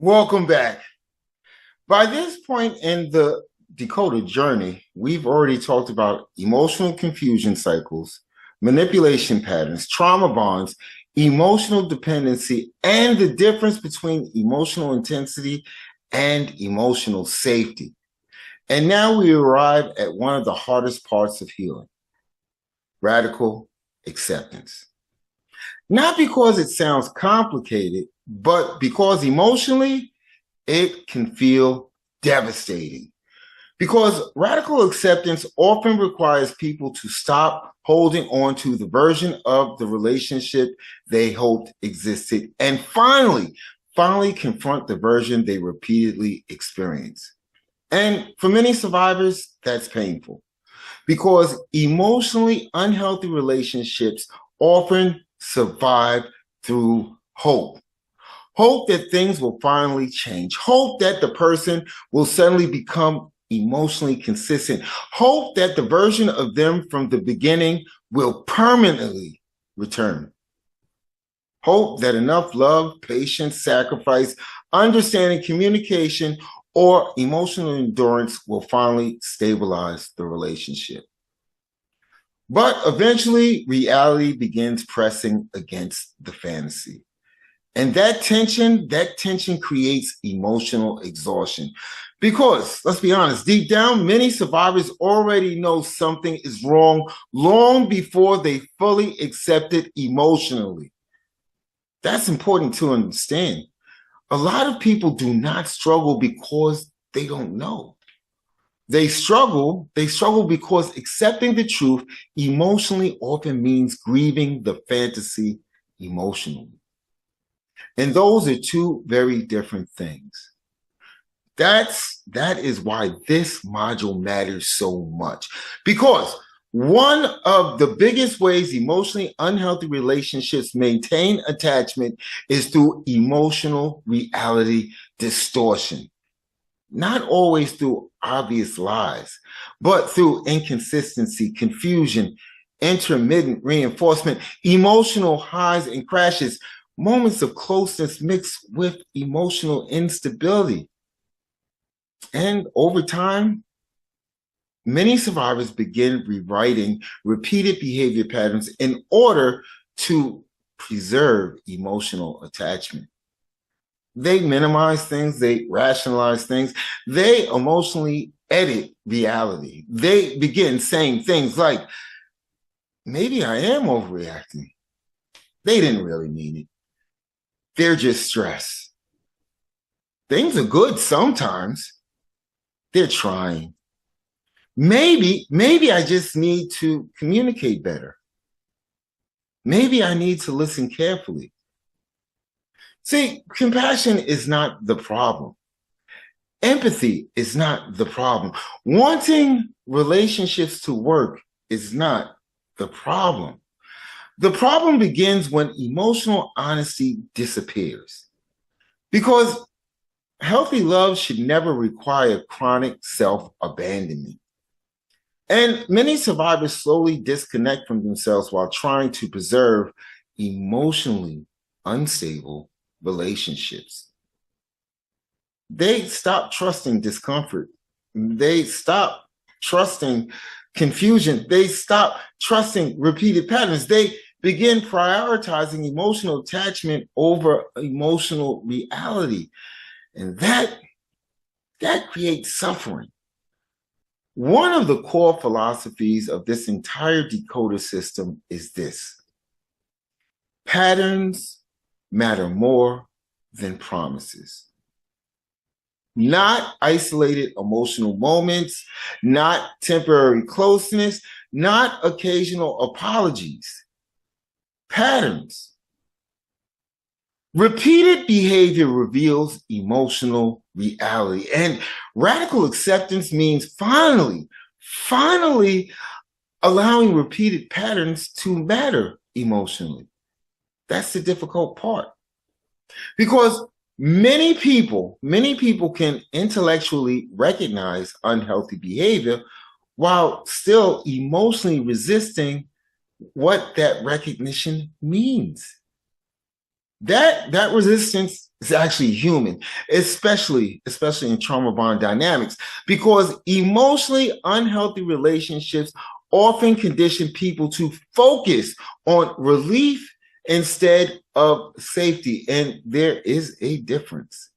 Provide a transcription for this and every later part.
Welcome back. By this point in the Dakota journey, we've already talked about emotional confusion cycles, manipulation patterns, trauma bonds, emotional dependency, and the difference between emotional intensity and emotional safety. And now we arrive at one of the hardest parts of healing: radical acceptance. Not because it sounds complicated, but because emotionally it can feel devastating. Because radical acceptance often requires people to stop holding on to the version of the relationship they hoped existed and finally confront the version they repeatedly experience. And for many survivors, that's painful because emotionally unhealthy relationships often survive through hope. Hope that things will finally change. Hope that the person will suddenly become emotionally consistent. Hope that the version of them from the beginning will permanently return. Hope that enough love, patience, sacrifice, understanding, communication, or emotional endurance will finally stabilize the relationship. But eventually, reality begins pressing against the fantasy. And that tension creates emotional exhaustion. Because, let's be honest, deep down, many survivors already know something is wrong long before they fully accept it emotionally. That's important to understand. A lot of people do not struggle because they don't know. They struggle because accepting the truth emotionally often means grieving the fantasy emotionally. And those are two very different things. That is why this module matters so much. Because one of the biggest ways emotionally unhealthy relationships maintain attachment is through emotional reality distortion. Not always through obvious lies, but through inconsistency, confusion, intermittent reinforcement, emotional highs and crashes, moments of closeness mixed with emotional instability. And over time, many survivors begin rewriting repeated behavior patterns in order to preserve emotional attachment. They minimize things, they rationalize things, they emotionally edit reality. They begin saying things like, maybe I am overreacting. They didn't really mean it. They're just stressed. Things are good sometimes. They're trying. Maybe I just need to communicate better. Maybe I need to listen carefully. See, compassion is not the problem. Empathy is not the problem. Wanting relationships to work is not the problem. The problem begins when emotional honesty disappears. Because healthy love should never require chronic self-abandonment. And many survivors slowly disconnect from themselves while trying to preserve emotionally unstable relationships. They stop trusting discomfort. They stop trusting confusion. They stop trusting repeated patterns. They begin prioritizing emotional attachment over emotional reality. And that creates suffering. One of the core philosophies of this entire decoder system is this: patterns matter more than promises. Not isolated emotional moments, not temporary closeness, not occasional apologies. Patterns. Repeated behavior reveals emotional reality. And radical acceptance means finally allowing repeated patterns to matter emotionally. That's the difficult part. Because many people can intellectually recognize unhealthy behavior while still emotionally resisting what that recognition means. That resistance It's actually human, especially in trauma bond dynamics, because emotionally unhealthy relationships often condition people to focus on relief instead of safety. And there is a difference.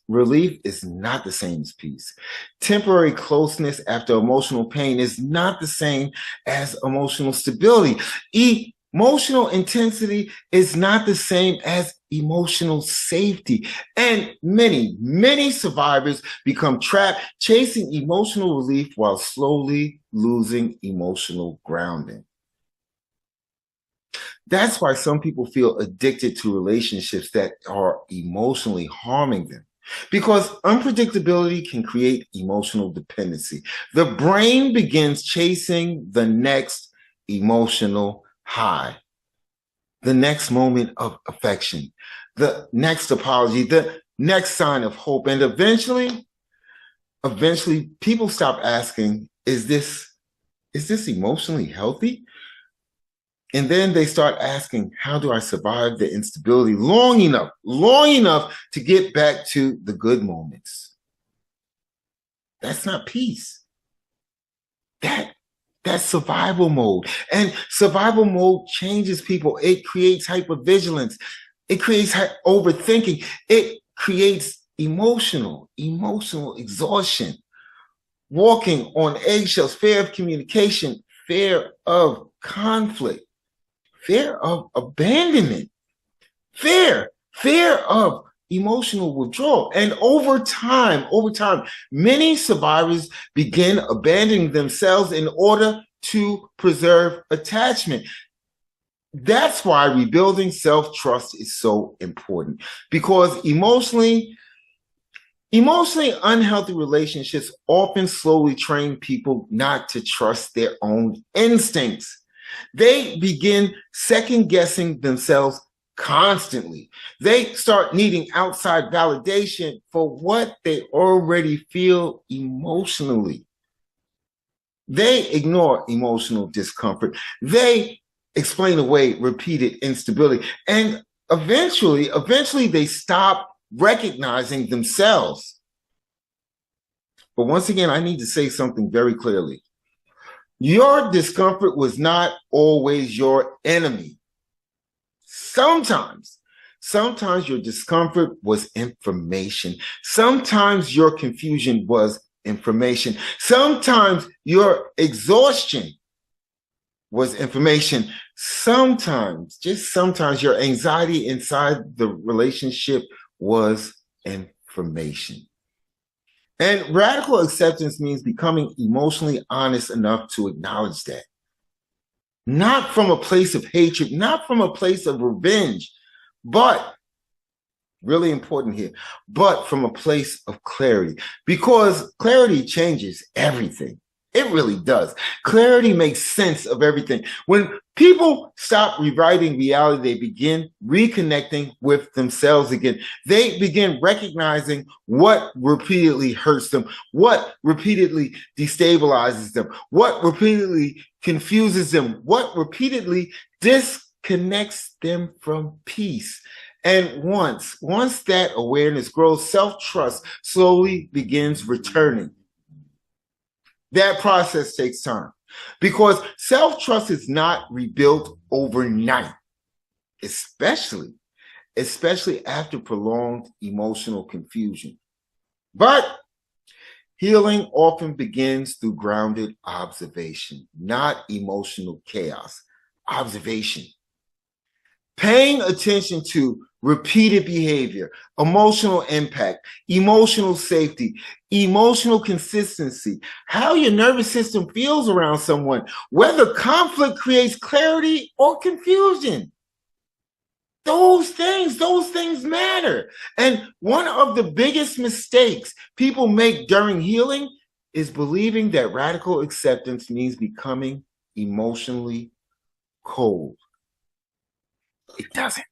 Relief is not the same as peace. Temporary closeness after emotional pain is not the same as emotional stability. Emotional intensity is not the same as emotional safety. And many survivors become trapped chasing emotional relief while slowly losing emotional grounding. That's why some people feel addicted to relationships that are emotionally harming them. Because unpredictability can create emotional dependency. The brain begins chasing the next emotional high, the next moment of affection, the next apology, the next sign of hope. And eventually people stop asking, is this emotionally healthy? And then they start asking, how do I survive the instability long enough to get back to the good moments? That's not peace. That's survival mode. And survival mode changes people. It creates hypervigilance. It creates overthinking. It creates emotional exhaustion, walking on eggshells, fear of communication, fear of conflict, fear of abandonment, fear of emotional withdrawal. And over time, many survivors begin abandoning themselves in order to preserve attachment. That's why rebuilding self-trust is so important, because emotionally unhealthy relationships often slowly train people not to trust their own instincts. They begin second guessing themselves constantly. They start needing outside validation for what they already feel emotionally. They ignore emotional discomfort. They explain away repeated instability. And eventually they stop recognizing themselves. But once again, I need to say something very clearly. Your discomfort was not always your enemy. Sometimes your discomfort was information. Sometimes your confusion was information. Sometimes your exhaustion was information. Sometimes, just sometimes, your anxiety inside the relationship was information. And radical acceptance means becoming emotionally honest enough to acknowledge that. Not from a place of hatred, not from a place of revenge, but really important here, but from a place of clarity, because clarity changes everything. It really does. Clarity makes sense of everything. When people stop rewriting reality, they begin reconnecting with themselves again. They begin recognizing what repeatedly hurts them, what repeatedly destabilizes them, what repeatedly confuses them, what repeatedly disconnects them from peace. And once that awareness grows, self-trust slowly begins returning. That process takes time, because self-trust is not rebuilt overnight, especially after prolonged emotional confusion. But healing often begins through grounded observation, not emotional chaos. Observation. Paying attention to repeated behavior, emotional impact, emotional safety, emotional consistency, how your nervous system feels around someone, whether conflict creates clarity or confusion. Those things matter. And one of the biggest mistakes people make during healing is believing that radical acceptance means becoming emotionally cold. It doesn't.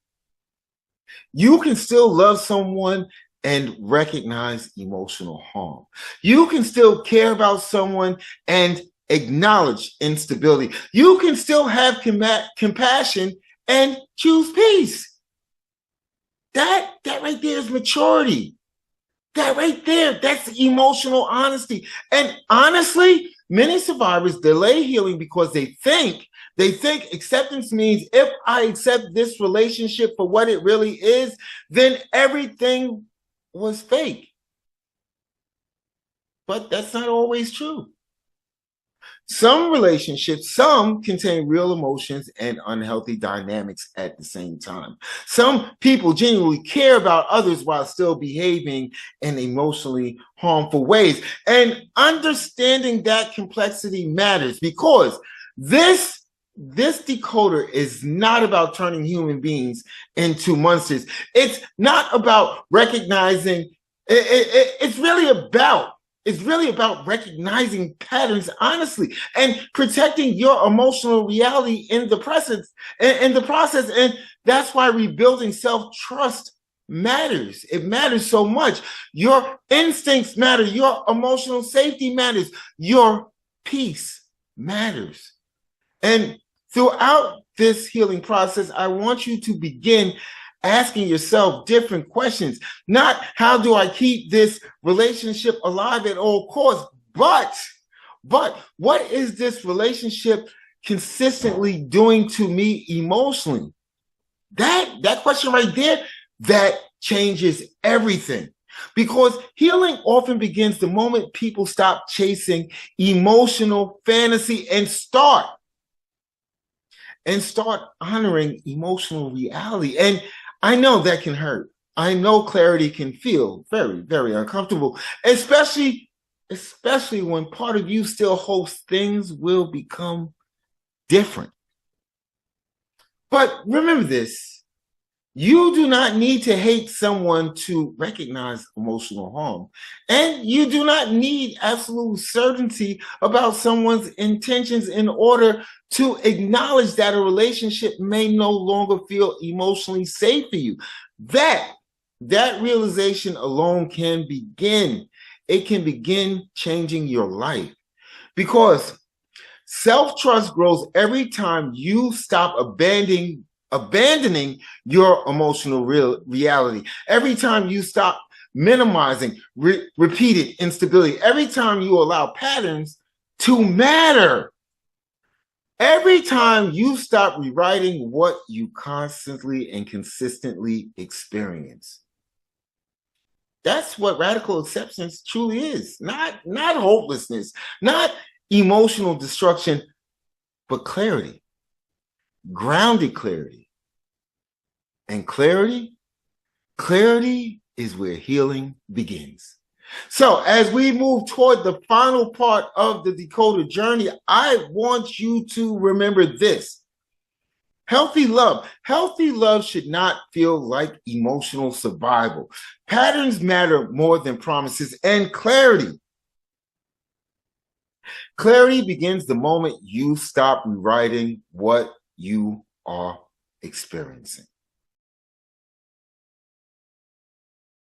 You can still love someone and recognize emotional harm. You can still care about someone and acknowledge instability. You can still have compassion and choose peace. That right there is maturity. That right there, that's emotional honesty. And honestly, many survivors delay healing because they think acceptance means if I accept this relationship for what it really is, then everything was fake. But that's not always true. Some relationships, some contain real emotions and unhealthy dynamics at the same time. Some people genuinely care about others while still behaving in emotionally harmful ways. And understanding that complexity matters because this decoder is not about turning human beings into monsters. It's not about recognizing, it's really about recognizing patterns honestly and protecting your emotional reality in the process. And that's why rebuilding self-trust matters. It matters so much. Your instincts matter. Your emotional safety matters. Your peace matters. And throughout this healing process, I want you to begin asking yourself different questions. Not how do I keep this relationship alive at all costs, but what is this relationship consistently doing to me emotionally? That question right there, that changes everything. Because healing often begins the moment people stop chasing emotional fantasy and start honoring emotional reality. And I know that can hurt. I know clarity can feel very, very uncomfortable, especially when part of you still hopes things will become different. But remember this. You do not need to hate someone to recognize emotional harm. And you do not need absolute certainty about someone's intentions in order to acknowledge that a relationship may no longer feel emotionally safe for you. That realization alone can begin. It can begin changing your life because self-trust grows every time you stop abandoning your emotional reality. Every time you stop minimizing repeated instability. Every time you allow patterns to matter. Every time you stop rewriting what you constantly and consistently experience. That's what radical acceptance truly is. Not hopelessness, not emotional destruction, but clarity. Grounded clarity. And clarity is where healing begins. So as we move toward the final part of the decoder journey, I want you to remember this. Healthy love should not feel like emotional survival. Patterns matter more than promises, and clarity begins the moment you stop rewriting what you are experiencing.